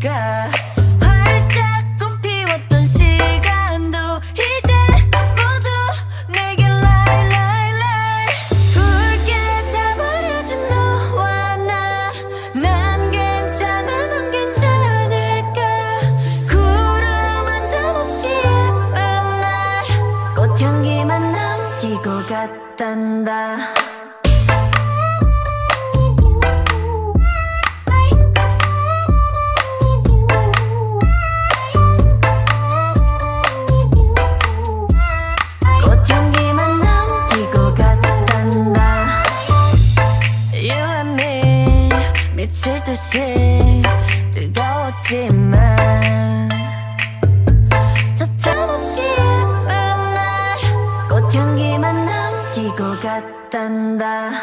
걸까. 활짝 꽃 피웠던 시간도 이제 모두 내게 lie lie lie. 붉게 다 버려진 너와 나, 난 괜찮아 넌 괜찮을까. 구름 한 점 없이 예쁜 날 꽃향기만 남기고 갔단다. 꽃향기만 남기고 갔단다. You and me 미칠 듯이 뜨거웠지만 저점 없이 예쁜 날 꽃향기만 남기고 갔단다.